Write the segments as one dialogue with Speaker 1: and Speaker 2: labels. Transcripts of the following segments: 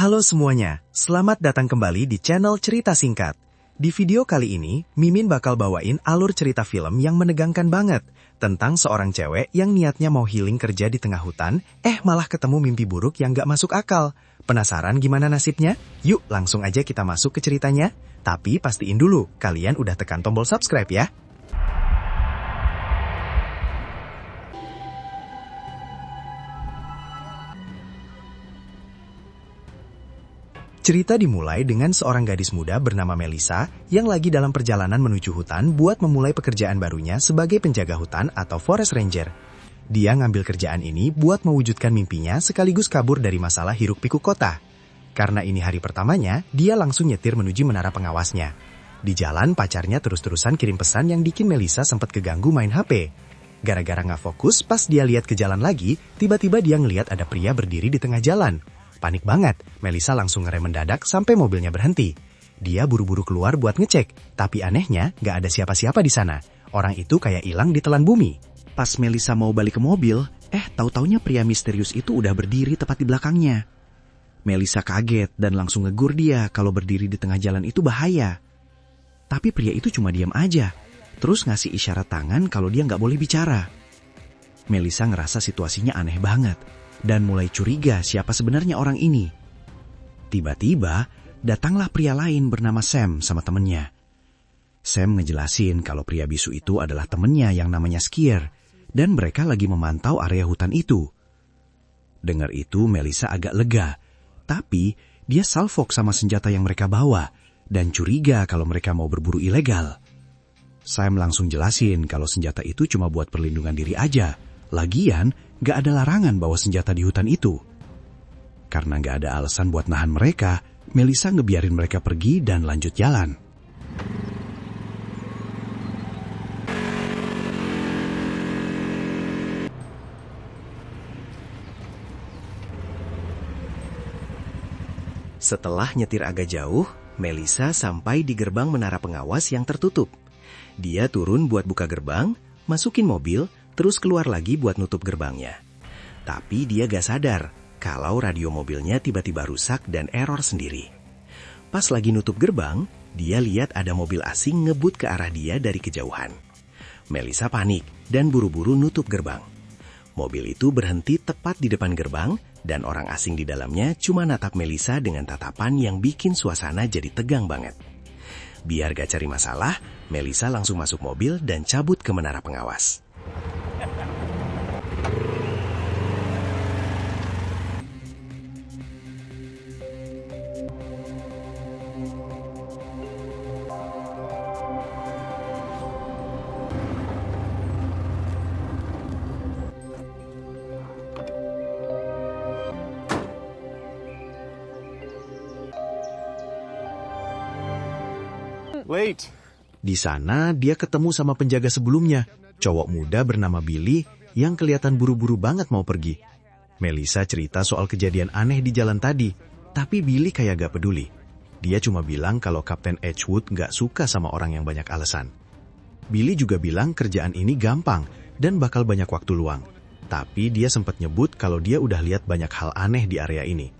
Speaker 1: Halo semuanya, selamat datang kembali di channel Cerita Singkat. Di video kali ini, Mimin bakal bawain alur cerita film yang menegangkan banget tentang seorang cewek yang niatnya mau healing kerja di tengah hutan, malah ketemu mimpi buruk yang gak masuk akal. Penasaran gimana nasibnya? Yuk langsung aja kita masuk ke ceritanya. Tapi pastiin dulu, kalian udah tekan tombol subscribe ya. Cerita dimulai dengan seorang gadis muda bernama Melissa yang lagi dalam perjalanan menuju hutan buat memulai pekerjaan barunya sebagai penjaga hutan atau forest ranger. Dia ngambil kerjaan ini buat mewujudkan mimpinya sekaligus kabur dari masalah hiruk-pikuk kota. Karena ini hari pertamanya, dia langsung nyetir menuju menara pengawasnya. Di jalan, pacarnya terus-terusan kirim pesan yang bikin Melissa sempat keganggu main HP. Gara-gara nggak fokus, pas dia lihat ke jalan lagi, tiba-tiba dia ngeliat ada pria berdiri di tengah jalan. Panik banget, Melissa langsung ngerem mendadak sampai mobilnya berhenti. Dia buru-buru keluar buat ngecek, tapi anehnya nggak ada siapa-siapa di sana. Orang itu kayak hilang ditelan bumi.
Speaker 2: Pas Melissa mau balik ke mobil, tahu-taunya pria misterius itu udah berdiri tepat di belakangnya. Melissa kaget dan langsung ngegur dia kalau berdiri di tengah jalan itu bahaya. Tapi pria itu cuma diam aja, terus ngasih isyarat tangan kalau dia nggak boleh bicara. Melissa ngerasa situasinya aneh banget dan mulai curiga siapa sebenarnya orang ini. Tiba-tiba, datanglah pria lain bernama Sam sama temennya. Sam ngejelasin kalau pria bisu itu adalah temennya yang namanya Skier, dan mereka lagi memantau area hutan itu. Dengar itu, Melissa agak lega, tapi dia salfok sama senjata yang mereka bawa, dan curiga kalau mereka mau berburu ilegal. Sam langsung jelasin kalau senjata itu cuma buat perlindungan diri aja. Lagian, gak ada larangan bawa senjata di hutan itu. Karena gak ada alasan buat nahan mereka, Melissa ngebiarin mereka pergi dan lanjut jalan.
Speaker 1: Setelah nyetir agak jauh, Melissa sampai di gerbang menara pengawas yang tertutup. Dia turun buat buka gerbang, masukin mobil, terus keluar lagi buat nutup gerbangnya. Tapi dia gak sadar kalau radio mobilnya tiba-tiba rusak dan error sendiri. Pas lagi nutup gerbang, dia lihat ada mobil asing ngebut ke arah dia dari kejauhan. Melissa panik dan buru-buru nutup gerbang. Mobil itu berhenti tepat di depan gerbang dan orang asing di dalamnya cuma natap Melissa dengan tatapan yang bikin suasana jadi tegang banget. Biar gak cari masalah, Melissa langsung masuk mobil dan cabut ke menara pengawas.
Speaker 3: Wait.
Speaker 1: Di sana dia ketemu sama penjaga sebelumnya, cowok muda bernama Billy yang kelihatan buru-buru banget mau pergi. Melissa cerita soal kejadian aneh di jalan tadi, tapi Billy kayak gak peduli. Dia cuma bilang kalau Kapten Edgewood gak suka sama orang yang banyak alasan. Billy juga bilang kerjaan ini gampang dan bakal banyak waktu luang. Tapi dia sempat nyebut kalau dia udah lihat banyak hal aneh di area ini.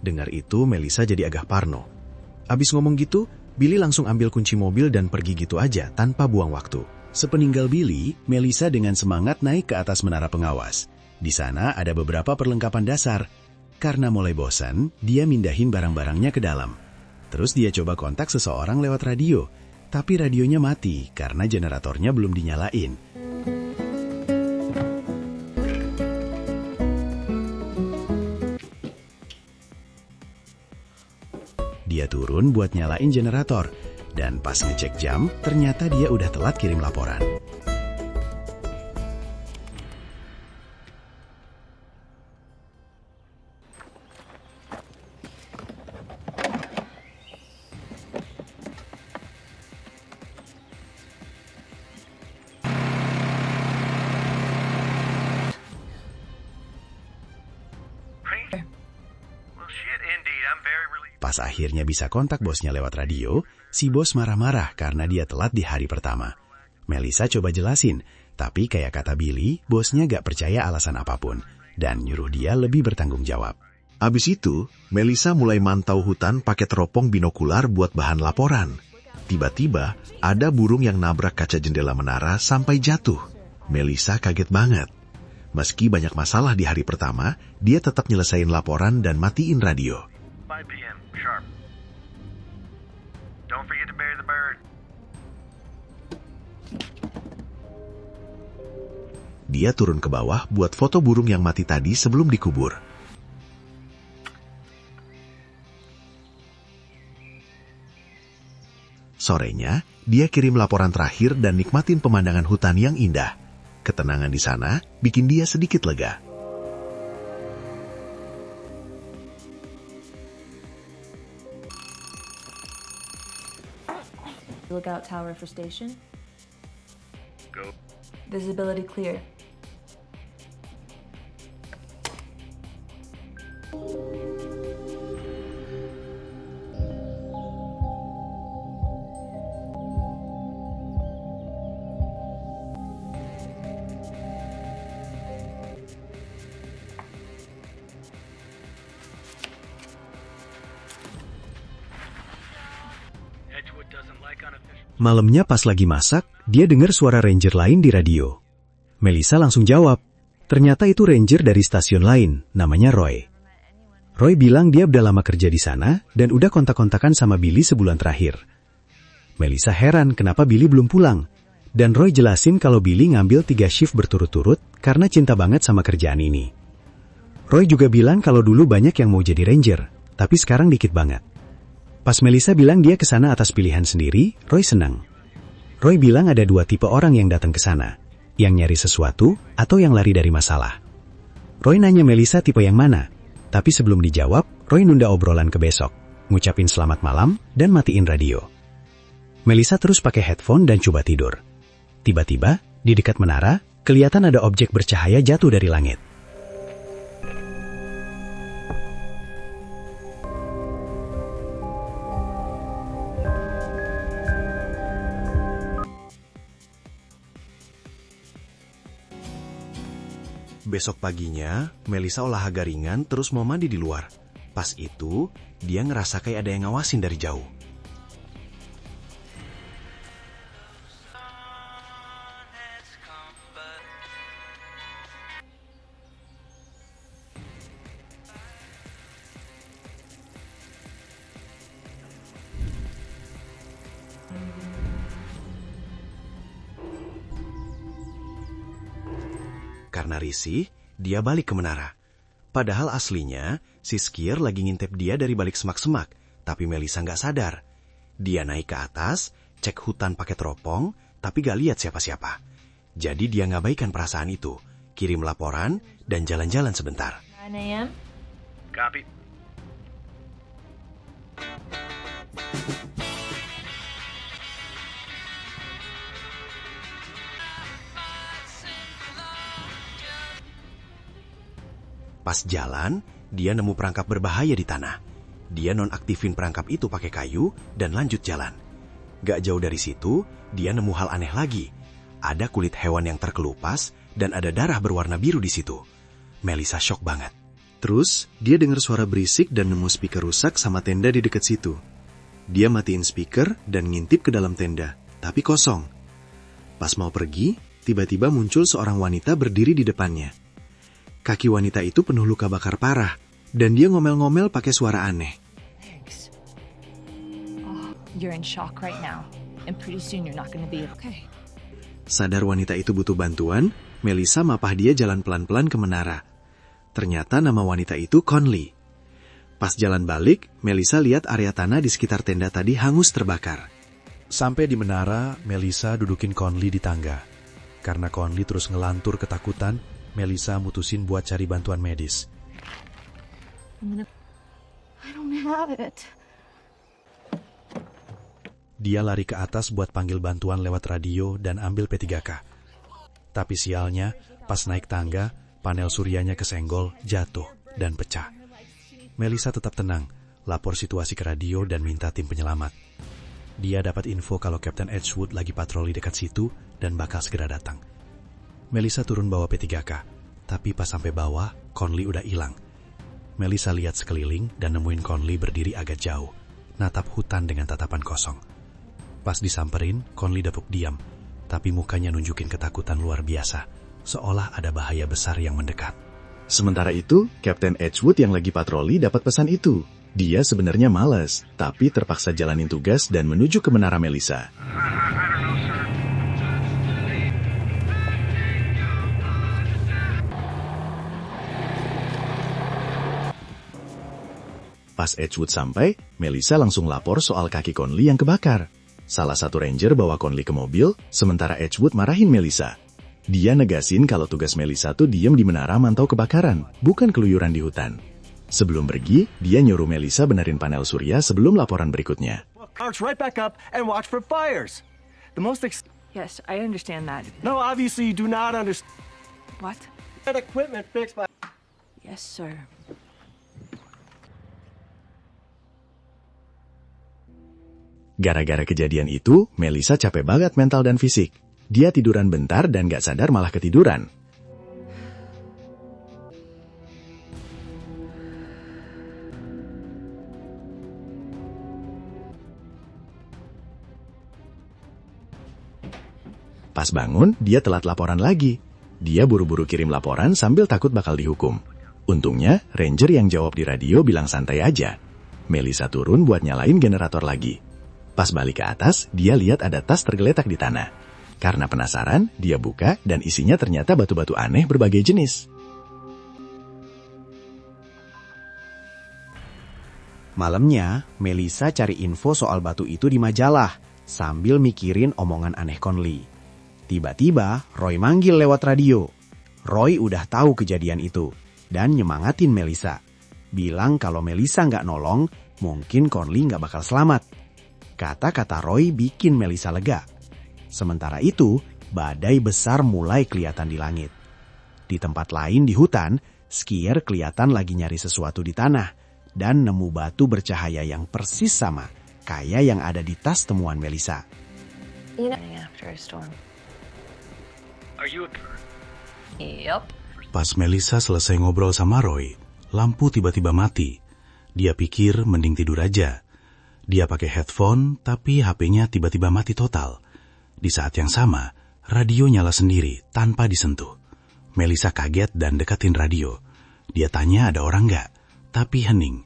Speaker 1: Dengar itu, Melissa jadi agak parno. Abis ngomong gitu, Billy langsung ambil kunci mobil dan pergi gitu aja tanpa buang waktu.
Speaker 2: Sepeninggal Billy, Melissa dengan semangat naik ke atas menara pengawas. Di sana ada beberapa perlengkapan dasar. Karena mulai bosan, dia mindahin barang-barangnya ke dalam. Terus dia coba kontak seseorang lewat radio. Tapi radionya mati karena generatornya belum dinyalain. Dia turun buat nyalain generator, dan pas ngecek jam, ternyata dia udah telat kirim laporan. Pas akhirnya bisa kontak bosnya lewat radio, si bos marah-marah karena dia telat di hari pertama. Melissa coba jelasin, tapi kayak kata Billy, bosnya gak percaya alasan apapun, dan nyuruh dia lebih bertanggung jawab.
Speaker 3: Abis itu, Melissa mulai mantau hutan pakai teropong binokular buat bahan laporan. Tiba-tiba, ada burung yang nabrak kaca jendela menara sampai jatuh. Melissa kaget banget. Meski banyak masalah di hari pertama, dia tetap nyelesain laporan dan matiin radio.
Speaker 4: 5 p.m. sharp. Don't forget to bury the bird.
Speaker 3: Dia turun ke bawah buat foto burung yang mati tadi sebelum dikubur. Sorenya, dia kirim laporan terakhir dan nikmatin pemandangan hutan yang indah. Ketenangan di sana bikin dia sedikit lega.
Speaker 5: Lookout tower for station.
Speaker 4: Go.
Speaker 5: Visibility clear.
Speaker 4: Edgewood doesn't like unofficial.
Speaker 1: Malamnya pas lagi masak, dia dengar suara ranger lain di radio. Melissa langsung jawab. Ternyata itu ranger dari stasiun lain, namanya Roy. Roy bilang dia udah lama kerja di sana dan udah kontak-kontakan sama Billy sebulan terakhir. Melissa heran kenapa Billy belum pulang. Dan Roy jelasin kalau Billy ngambil 3 shift berturut-turut karena cinta banget sama kerjaan ini. Roy juga bilang kalau dulu banyak yang mau jadi ranger, tapi sekarang dikit banget. Pas Melissa bilang dia ke sana atas pilihan sendiri, Roy senang. Roy bilang ada 2 tipe orang yang datang ke sana, yang nyari sesuatu atau yang lari dari masalah. Roy nanya Melissa tipe yang mana, tapi sebelum dijawab, Roy nunda obrolan ke besok, ngucapin selamat malam dan matiin radio. Melissa terus pakai headphone dan coba tidur. Tiba-tiba, di dekat menara, kelihatan ada objek bercahaya jatuh dari langit. Besok paginya, Melissa olahraga ringan terus mau mandi di luar. Pas itu, dia ngerasa kayak ada yang ngawasin dari jauh. Karena risih, dia balik ke menara. Padahal aslinya, si skier lagi ngintip dia dari balik semak-semak, tapi Melissa nggak sadar. Dia naik ke atas, cek hutan pakai teropong, tapi gak lihat siapa-siapa. Jadi dia ngabaikan perasaan itu, kirim laporan, dan jalan-jalan sebentar.
Speaker 5: 9 a.m.
Speaker 4: Copy.
Speaker 1: Pas jalan, dia nemu perangkap berbahaya di tanah. Dia nonaktifin perangkap itu pakai kayu dan lanjut jalan. Gak jauh dari situ, dia nemu hal aneh lagi. Ada kulit hewan yang terkelupas dan ada darah berwarna biru di situ. Melissa shock banget. Terus, dia dengar suara berisik dan nemu speaker rusak sama tenda di dekat situ. Dia matiin speaker dan ngintip ke dalam tenda, tapi kosong. Pas mau pergi, tiba-tiba muncul seorang wanita berdiri di depannya. Kaki wanita itu penuh luka bakar parah, dan dia ngomel-ngomel pakai suara aneh.
Speaker 6: Thanks. Oh, you're in shock right now, and pretty soon you're not going to be okay.
Speaker 1: Sadar wanita itu butuh bantuan, Melissa mapah dia jalan pelan-pelan ke menara. Ternyata nama wanita itu Conley. Pas jalan balik, Melissa lihat area tanah di sekitar tenda tadi hangus terbakar. Sampai di menara, Melissa dudukin Conley di tangga. Karena Conley terus ngelantur ketakutan, Melissa mutusin buat cari bantuan medis.
Speaker 6: I don't have it.
Speaker 1: Dia lari ke atas buat panggil bantuan lewat radio dan ambil P3K. Tapi sialnya, pas naik tangga, panel suryanya kesenggol, jatuh, dan pecah. Melissa tetap tenang, lapor situasi ke radio dan minta tim penyelamat. Dia dapat info kalau Kapten Edgewood lagi patroli dekat situ dan bakal segera datang. Melissa turun bawa P3K, tapi pas sampai bawah, Conley udah hilang.
Speaker 7: Melissa lihat sekeliling dan nemuin Conley berdiri agak jauh, natap hutan dengan tatapan kosong. Pas disamperin, Conley dapuk diam, tapi mukanya nunjukin ketakutan luar biasa, seolah ada bahaya besar yang mendekat.
Speaker 3: Sementara itu, Kapten Edgewood yang lagi patroli dapat pesan itu. Dia sebenarnya malas, tapi terpaksa jalanin tugas dan menuju ke menara Melissa. Pas Edgewood sampai, Melissa langsung lapor soal kaki Conley yang kebakar. Salah satu ranger bawa Conley ke mobil, sementara Edgewood marahin Melissa. Dia negasin kalau tugas Melissa tuh diem di menara mantau kebakaran, bukan keluyuran di hutan. Sebelum pergi, dia nyuruh Melissa benerin panel surya sebelum laporan berikutnya.
Speaker 8: March right back up and watch for fires. The most
Speaker 6: Yes, I understand that.
Speaker 8: No, obviously you do not understand.
Speaker 6: What?
Speaker 8: That equipment fixed by...
Speaker 6: Yes, sir.
Speaker 3: Gara-gara kejadian itu, Melissa capek banget mental dan fisik. Dia tiduran bentar dan gak sadar malah ketiduran. Pas bangun, dia telat laporan lagi. Dia buru-buru kirim laporan sambil takut bakal dihukum. Untungnya, ranger yang jawab di radio bilang santai aja. Melissa turun buat nyalain generator lagi. Pas balik ke atas, dia lihat ada tas tergeletak di tanah. Karena penasaran, dia buka dan isinya ternyata batu-batu aneh berbagai jenis.
Speaker 1: Malamnya, Melissa cari info soal batu itu di majalah, sambil mikirin omongan aneh Conley. Tiba-tiba, Roy manggil lewat radio. Roy udah tahu kejadian itu, dan nyemangatin Melissa. Bilang kalau Melissa nggak nolong, mungkin Conley nggak bakal selamat. Kata-kata Roy bikin Melissa lega. Sementara itu, badai besar mulai kelihatan di langit. Di tempat lain di hutan, skier kelihatan lagi nyari sesuatu di tanah dan nemu batu bercahaya yang persis sama kayak yang ada di tas temuan Melissa.
Speaker 6: After a storm.
Speaker 4: Are you
Speaker 6: Yep.
Speaker 7: Pas Melissa selesai ngobrol sama Roy, lampu tiba-tiba mati. Dia pikir mending tidur aja. Dia pakai headphone, tapi HP-nya tiba-tiba mati total. Di saat yang sama, radio nyala sendiri tanpa disentuh. Melissa kaget dan deketin radio. Dia tanya ada orang nggak, tapi hening.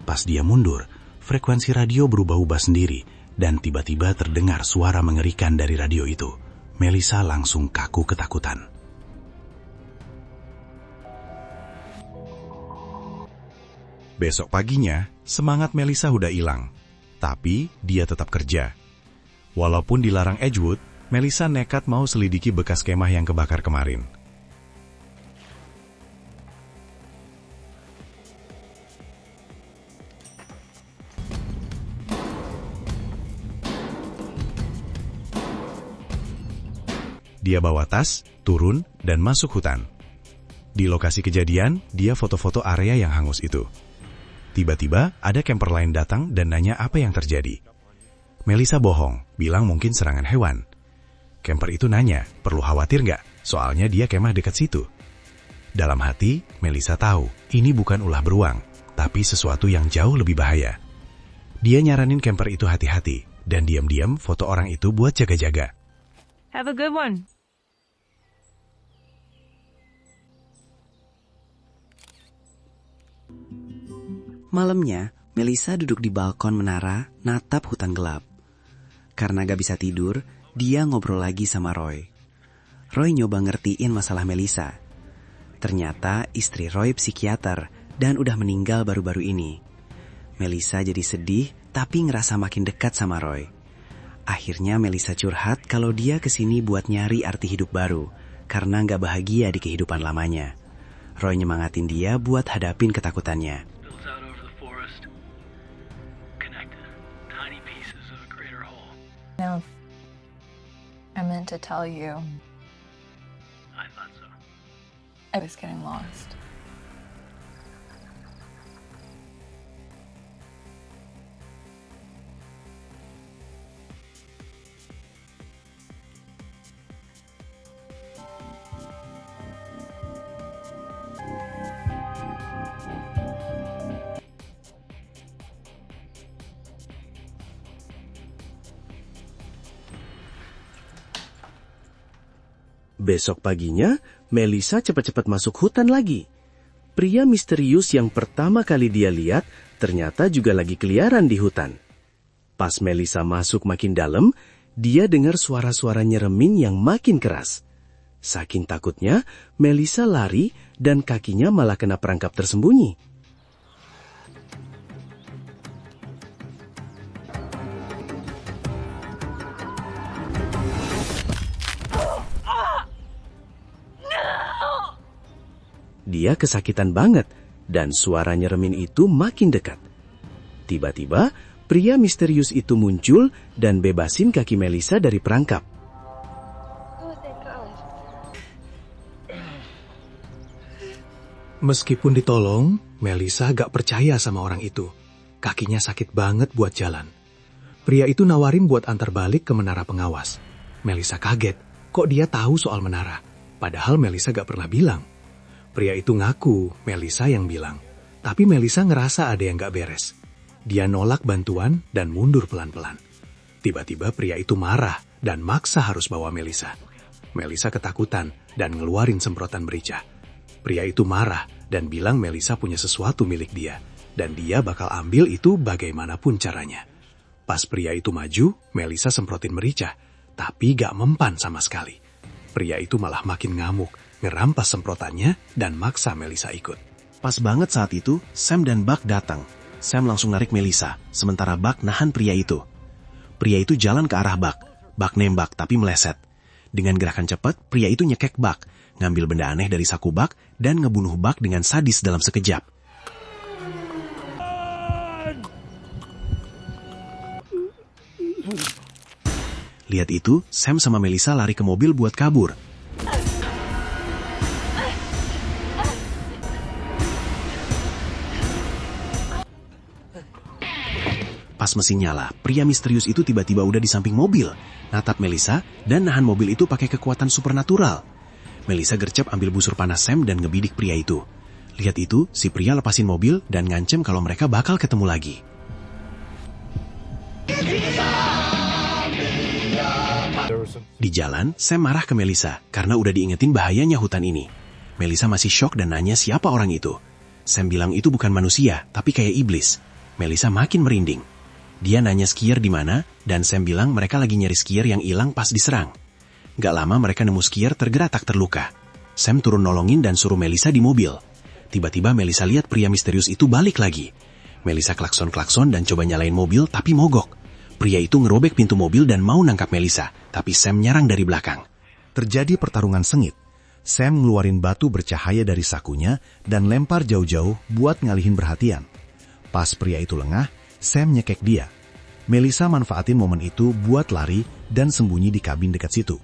Speaker 7: Pas dia mundur, frekuensi radio berubah-ubah sendiri, dan tiba-tiba terdengar suara mengerikan dari radio itu. Melissa langsung kaku ketakutan. Besok paginya, semangat Melissa udah hilang. Tapi, dia tetap kerja. Walaupun dilarang Edgewood, Melissa nekat mau selidiki bekas kemah yang kebakar kemarin. Dia bawa tas, turun, dan masuk hutan. Di lokasi kejadian, dia foto-foto area yang hangus itu. Tiba-tiba, ada camper lain datang dan nanya apa yang terjadi. Melissa bohong, bilang mungkin serangan hewan. Camper itu nanya, perlu khawatir nggak? Soalnya dia kemah dekat situ. Dalam hati, Melissa tahu, ini bukan ulah beruang, tapi sesuatu yang jauh lebih bahaya. Dia nyaranin camper itu hati-hati, dan diam-diam foto orang itu buat jaga-jaga.
Speaker 6: Have a good one.
Speaker 2: Malamnya, Melissa duduk di balkon menara, natap hutan gelap. Karena gak bisa tidur, dia ngobrol lagi sama Roy. Roy nyoba ngertiin masalah Melissa. Ternyata istri Roy psikiater dan udah meninggal baru-baru ini. Melissa jadi sedih, tapi ngerasa makin dekat sama Roy. Akhirnya Melissa curhat kalau dia kesini buat nyari arti hidup baru, karena gak bahagia di kehidupan lamanya. Roy nyemangatin dia buat hadapin ketakutannya.
Speaker 4: builds out over the forest, connected, tiny pieces of a greater whole.
Speaker 6: No. I meant to tell you.
Speaker 4: I thought so.
Speaker 6: I was getting lost.
Speaker 9: Besok paginya, Melissa cepat-cepat masuk hutan lagi. Pria misterius yang pertama kali dia lihat ternyata juga lagi keliaran di hutan. Pas Melissa masuk makin dalam, dia dengar suara-suara nyeremin yang makin keras. Saking takutnya, Melissa lari dan kakinya malah kena perangkap tersembunyi. Dia kesakitan banget dan suara nyeremin itu makin dekat. Tiba-tiba, pria misterius itu muncul dan bebasin kaki Melissa dari perangkap.
Speaker 10: Meskipun ditolong, Melissa gak percaya sama orang itu. Kakinya sakit banget buat jalan. Pria itu nawarin buat antar balik ke menara pengawas. Melissa kaget, kok dia tahu soal menara? Padahal Melissa gak pernah bilang. Pria itu ngaku Melissa yang bilang. Tapi Melissa ngerasa ada yang gak beres. Dia nolak bantuan dan mundur pelan-pelan. Tiba-tiba pria itu marah dan maksa harus bawa Melissa. Melissa ketakutan dan ngeluarin semprotan merica. Pria itu marah dan bilang Melissa punya sesuatu milik dia. Dan dia bakal ambil itu bagaimanapun caranya. Pas pria itu maju, Melissa semprotin merica. Tapi gak mempan sama sekali. Pria itu malah makin ngamuk, ngerampas semprotannya dan maksa Melissa ikut.
Speaker 2: Pas banget saat itu, Sam dan Buck datang. Sam langsung narik Melissa, sementara Buck nahan pria itu. Pria itu jalan ke arah Buck. Buck nembak tapi meleset. Dengan gerakan cepat, pria itu nyekek Buck, ngambil benda aneh dari saku Buck, dan ngebunuh Buck dengan sadis dalam sekejap. Lihat itu, Sam sama Melissa lari ke mobil buat kabur. Pas mesin nyala, pria misterius itu tiba-tiba udah di samping mobil, natap Melissa, dan nahan mobil itu pakai kekuatan supernatural. Melissa gercep ambil busur panas Sam dan ngebidik pria itu. Lihat itu, si pria lepasin mobil dan ngancem kalau mereka bakal ketemu lagi. Di jalan, Sam marah ke Melissa karena udah diingetin bahayanya hutan ini. Melissa masih syok dan nanya siapa orang itu. Sam bilang itu bukan manusia, tapi kayak iblis. Melissa makin merinding. Dia nanya skier di mana, dan Sam bilang mereka lagi nyari skier yang hilang pas diserang. Gak lama mereka nemu skier tergeratak terluka. Sam turun nolongin dan suruh Melissa di mobil. Tiba-tiba Melissa lihat pria misterius itu balik lagi. Melissa klakson-klakson dan coba nyalain mobil tapi mogok. Pria itu ngerobek pintu mobil dan mau nangkap Melissa, tapi Sam nyerang dari belakang.
Speaker 1: Terjadi pertarungan sengit. Sam ngeluarin batu bercahaya dari sakunya dan lempar jauh-jauh buat ngalihin perhatian. Pas pria itu lengah, Sam nyekek dia. Melissa manfaatin momen itu buat lari dan sembunyi di kabin dekat situ.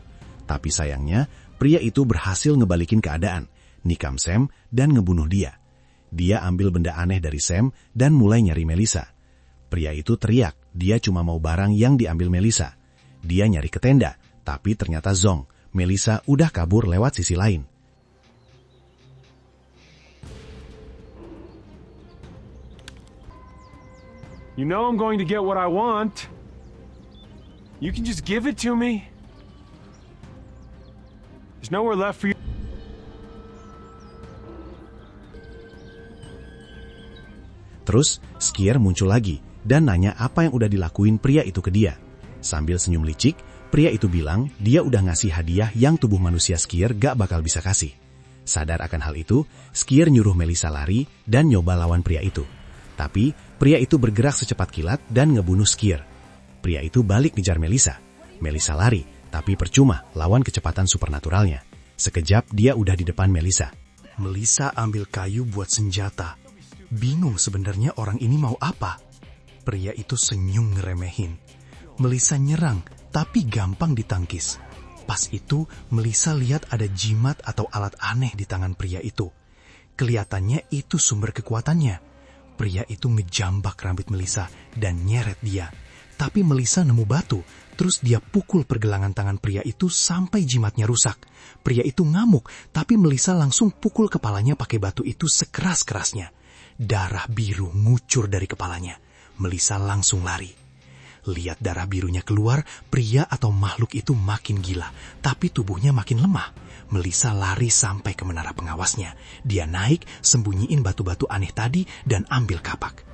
Speaker 1: Tapi sayangnya, pria itu berhasil ngebalikin keadaan, nikam Sam dan ngebunuh dia. Dia ambil benda aneh dari Sam dan mulai nyari Melissa. Pria itu teriak, dia cuma mau barang yang diambil Melissa. Dia nyari ke tenda, tapi ternyata zonk. Melissa udah kabur lewat sisi lain.
Speaker 11: You know I'm going to get what I want. You can just give it to me. There's nowhere left for you.
Speaker 1: Terus, skier muncul lagi dan nanya apa yang udah dilakuin pria itu ke dia. Sambil senyum licik, pria itu bilang dia udah ngasih hadiah yang tubuh manusia skier gak bakal bisa kasih. Sadar akan hal itu, skier nyuruh Melissa lari dan nyoba lawan pria itu. Tapi, pria itu bergerak secepat kilat dan ngebunuh skier. Pria itu balik ngejar Melissa. Melissa lari, tapi percuma lawan kecepatan supernaturalnya. Sekejap dia udah di depan Melissa. Melissa ambil kayu buat senjata. Bingung sebenarnya orang ini mau apa. Pria itu senyum ngeremehin. Melissa nyerang, tapi gampang ditangkis. Pas itu, Melissa lihat ada jimat atau alat aneh di tangan pria itu. Kelihatannya itu sumber kekuatannya. Pria itu ngejambak rambut Melissa dan nyeret dia. Tapi Melissa nemu batu, terus dia pukul pergelangan tangan pria itu sampai jimatnya rusak. Pria itu ngamuk, tapi Melissa langsung pukul kepalanya pakai batu itu sekeras-kerasnya. Darah biru ngucur dari kepalanya. Melissa langsung lari. Lihat darah birunya keluar, pria atau makhluk itu makin gila, tapi tubuhnya makin lemah. Melissa lari sampai ke menara pengawasnya. Dia naik, sembunyiin batu-batu aneh tadi, dan ambil kapak.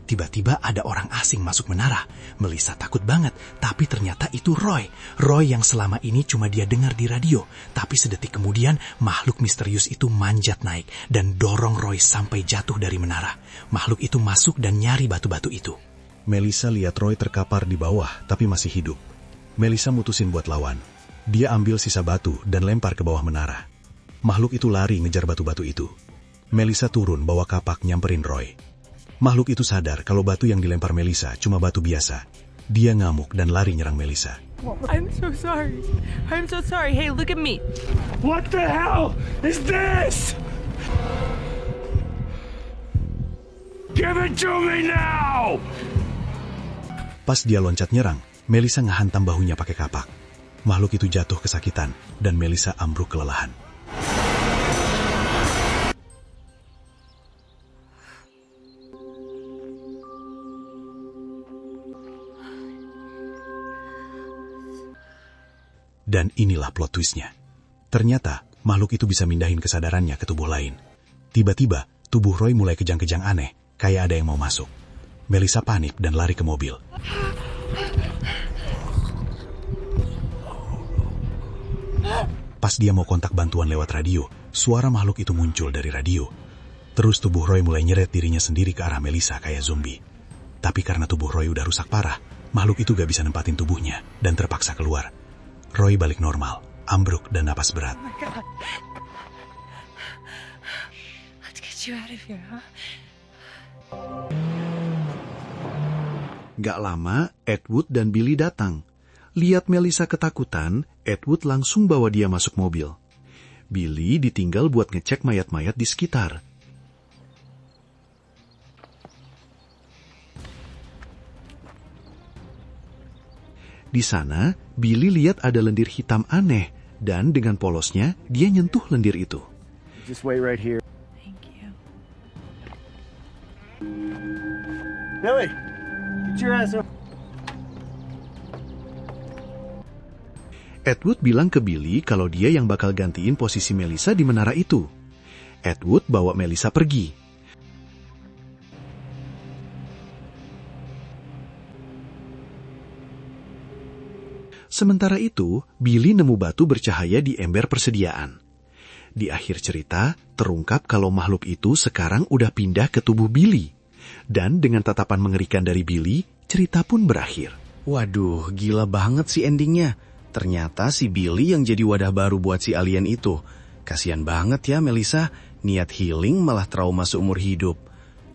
Speaker 1: Tiba-tiba ada orang asing masuk menara. Melissa takut banget, tapi ternyata itu Roy. Roy yang selama ini cuma dia dengar di radio. Tapi sedetik kemudian, makhluk misterius itu manjat naik dan dorong Roy sampai jatuh dari menara. Makhluk itu masuk dan nyari batu-batu itu.
Speaker 3: Melissa lihat Roy terkapar di bawah, tapi masih hidup. Melissa mutusin buat lawan. Dia ambil sisa batu dan lempar ke bawah menara. Makhluk itu lari ngejar batu-batu itu. Melissa turun bawa kapak nyamperin Roy. Makhluk itu sadar kalau batu yang dilempar Melissa cuma batu biasa. Dia ngamuk dan lari nyerang Melissa.
Speaker 6: I'm so sorry. I'm so sorry. Hey, look at me.
Speaker 11: What the hell is this? Give it to me now!
Speaker 3: Pas dia loncat nyerang, Melissa ngehantam bahunya pakai kapak. Makhluk itu jatuh kesakitan dan Melissa ambruk kelelahan. Dan inilah plot twistnya. Ternyata, makhluk itu bisa mindahin kesadarannya ke tubuh lain. Tiba-tiba, tubuh Roy mulai kejang-kejang aneh, kayak ada yang mau masuk. Melissa panik dan lari ke mobil. Pas dia mau kontak bantuan lewat radio, suara makhluk itu muncul dari radio. Terus tubuh Roy mulai nyeret dirinya sendiri ke arah Melissa kayak zombie. Tapi karena tubuh Roy udah rusak parah, makhluk itu gak bisa nempatin tubuhnya dan terpaksa keluar. Roy balik normal, ambruk dan napas berat.
Speaker 6: Oh my God. Let's get you out of here, huh?
Speaker 3: Gak lama, Edward dan Billy datang. Lihat Melissa ketakutan, Edward langsung bawa dia masuk mobil. Billy ditinggal buat ngecek mayat-mayat di sekitar. Di sana, Billy lihat ada lendir hitam aneh, dan dengan polosnya, dia nyentuh lendir itu.
Speaker 8: Just wait right here.
Speaker 6: Thank you.
Speaker 8: Billy, get your ass up.
Speaker 3: Edward bilang ke Billy kalau dia yang bakal gantiin posisi Melissa di menara itu. Edward bawa Melissa pergi. Sementara itu, Billy nemu batu bercahaya di ember persediaan. Di akhir cerita, terungkap kalau makhluk itu sekarang udah pindah ke tubuh Billy. Dan dengan tatapan mengerikan dari Billy, cerita pun berakhir.
Speaker 2: Waduh, gila banget sih endingnya. Ternyata si Billy yang jadi wadah baru buat si alien itu. Kasian banget ya Melissa, niat healing malah trauma seumur hidup.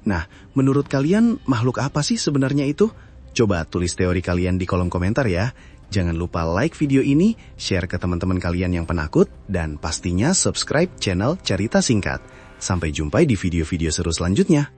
Speaker 2: Nah, menurut kalian makhluk apa sih sebenarnya itu? Coba tulis teori kalian di kolom komentar ya. Jangan lupa like video ini, share ke teman-teman kalian yang penakut, dan pastinya subscribe channel Cerita Singkat. Sampai jumpa di video-video seru selanjutnya.